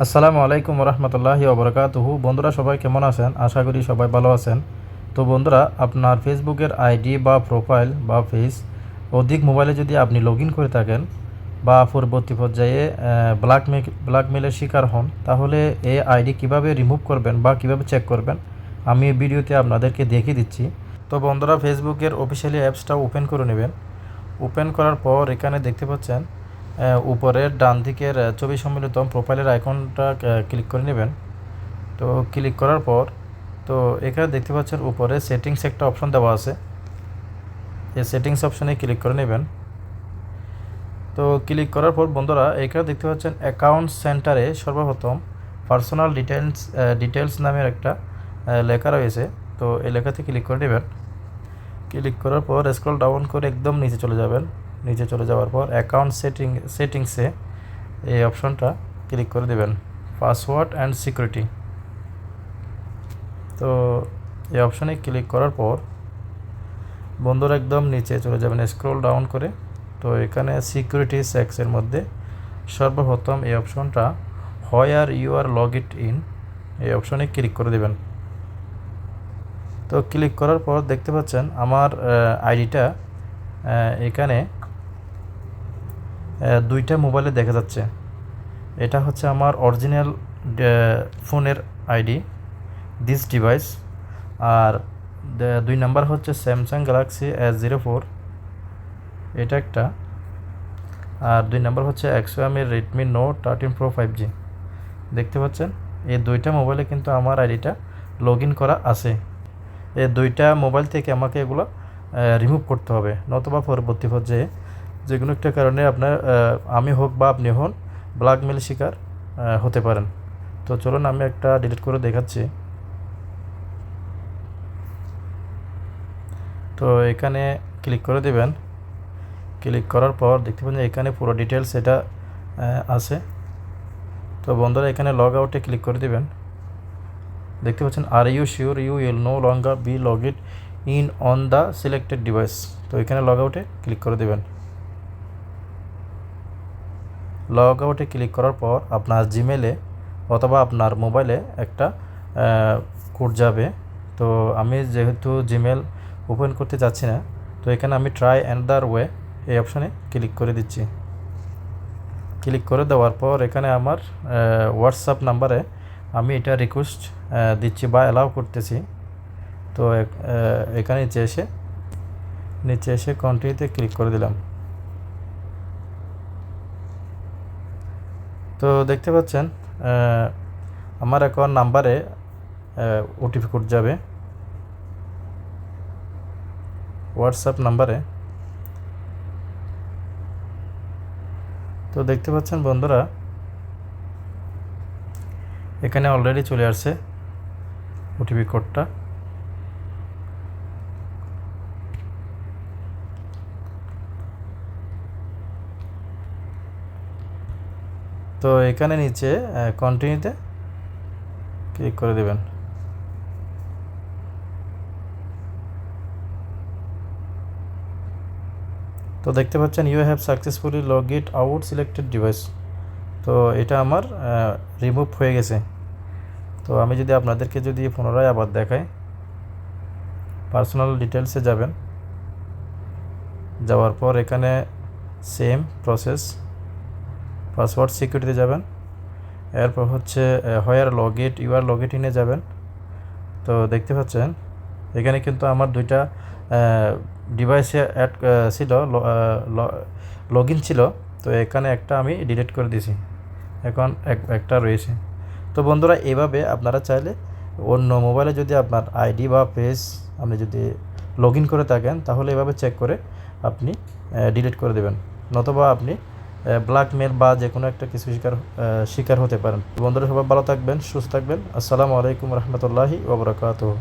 আসসালামু আলাইকুম রহমতুল্লাহি ওবরাকাতুহু। বন্ধুরা সবাই কেমন আছেন? আশা করি সবাই ভালো আছেন। তো বন্ধুরা, আপনার ফেসবুকের আইডি বা প্রোফাইল বা পেজ অধিক মোবাইলে যদি আপনি লগ ইন করে থাকেন বা পরবর্তী পর্যায়ে ব্ল্যাকমেলের শিকার হন, তাহলে এই আইডি কিভাবে রিমুভ করবেন বা কিভাবে চেক করবেন আমি এই ভিডিওতে আপনাদেরকে দেখিয়ে দিচ্ছি। তো বন্ধুরা, ফেসবুকের অফিসিয়ালি অ্যাপসটা ওপেন করে নেবেন। ওপেন করার পর এখানে দেখতে পাচ্ছেন উপরের ডান দিকের ছবি সম্মিলিত প্রোফাইলের আইকনটা ক্লিক করে নেবেন। তো ক্লিক করার পর তো এখানে দেখতে পাচ্ছেন উপরে সেটিংস একটা অপশন দেওয়া আছে। এই সেটিংস অপশনে ক্লিক করে নেবেন। তো ক্লিক করার পর বন্ধুরা, এখানে দেখতে পাচ্ছেন অ্যাকাউন্ট সেন্টারে সর্বপ্রথম পার্সোনাল ডিটেলস নামের একটা লেখা রয়েছে। তো এই লেখাতে ক্লিক করে নেবেন। ক্লিক করার পর স্ক্রল ডাউন করে একদম নিচে চলে যাবেন। নিচে চলে যাওয়ার পর অ্যাকাউন্ট সেটিংসে এই অপশনটা ক্লিক করে দেবেন, পাসওয়ার্ড অ্যান্ড সিকিউরিটি। তো এই অপশনে ক্লিক করার পর বন্ধুরা একদম নিচে চলে যাবেন স্ক্রল ডাউন করে। তো এখানে সিকিউরিটি সেক্সের মধ্যে সর্বপ্রথম এই অপশনটা where you are logged in, এই অপশনে ক্লিক করে দেবেন। তো ক্লিক করার পর দেখতে পাচ্ছেন আমার আইডিটা এখানে দুইটা মোবাইলে দেখা যাচ্ছে। এটা হচ্ছে আমার অরিজিনাল ফোনের আইডি, দিস ডিভাইস। আর 2 নাম্বার হচ্ছে স্যামসাং গ্যালাক্সি S04, এটা একটা। আর 2 নাম্বার হচ্ছে Xiaomi Redmi Note 13 Pro 5G। দেখতে পাচ্ছেন এই দুইটা মোবাইলে কিন্তু আমার আইডিটা লগ ইন করা আছে। এই দুইটা মোবাইল থেকে আমাকে এগুলো রিমুভ করতে হবে, নতুবা পরবর্তী পর্যায়ে যে কোনো একটা কারণে আপনার আমি হোক বা আপনি হন ব্ল্যাকমেল শিকার হতে পারেন। তো চলুন আমি একটা ডিলিট করে দেখাচ্ছি। তো এখানে ক্লিক করে দেবেন। ক্লিক করার পর দেখতে পাচ্ছেন এখানে পুরো ডিটেলস এটা আছে। তো বন্ধুরা, এখানে লগ আউটে ক্লিক করে দেবেন। দেখতে পাচ্ছেন are you sure you will no longer be logged in on the selected device. তো এখানে লগ আউটে ক্লিক করে দেবেন। লগ আউটে ক্লিক করার পর আপনার জিমেলে অথবা আপনার মোবাইলে একটা কোড যাবে। তো আমি যেহেতু জিমেল ওপেন করতে চাচ্ছি না, তো এখানে আমি ট্রাই অ্যানাদার ওয়ে এই অপশানে ক্লিক করে দিচ্ছি। ক্লিক করে দেওয়ার পর এখানে আমার হোয়াটসঅ্যাপ নাম্বারে আমি এটা রিকোয়েস্ট দিচ্ছি বা অ্যালাউ করতেছি। তো এখানে নিচে এসে কন্টিনিউতে ক্লিক করে দিলাম। তো দেখতে পাচ্ছেন আমার অ্যাকাউন্ট নাম্বারে ওটিপি কোড যাবে হোয়াটসঅ্যাপ নাম্বারে। তো দেখতে পাচ্ছেন বন্ধুরা, এখানে অলরেডি চলে আসছে ওটিপি কোডটা। তো এখানে নিচে কন্টিনিউতে ক্লিক করে দেবেন। তো দেখতে পাচ্ছেন you have successfully log it out selected device. তো এটা আমার রিমুভ হয়ে গেছে। তো আমি যদি আপনাদেরকে পুনরায় আবার দেখাই, পার্সোনাল ডিটেলসে যাবেন। যাওয়ার পর এখানে সেম প্রসেস পাসওয়ার্ড সিকিউরিটিতে যাবেন। এরপর হচ্ছে where log it you are logged ইনে যাবেন। তো দেখতে পাচ্ছেন এখানে কিন্তু আমার দুইটা ডিভাইসে অ্যাড ছিল, লগ ইন ছিল। তো এখানে একটা আমি ডিলিট করে দিয়েছি, এখন একটা রয়েছে। তো বন্ধুরা, এভাবে আপনারা চাইলে অন্য মোবাইলে যদি আপনার আইডি বা পেজ আপনি যদি লগ ইন করে থাকেন, তাহলে এভাবে চেক করে আপনি ডিলিট করে দেবেন, নতুবা আপনি ব্ল্যাকমেল বা যে কোনো একটা কিছু শিকার হতে পারেন। বন্ধুরা সবাই ভালো থাকবেন, সুস্থ থাকবেন। আসসালামু আলাইকুম রহমতুল্লাহি ওবরাকাতুহু।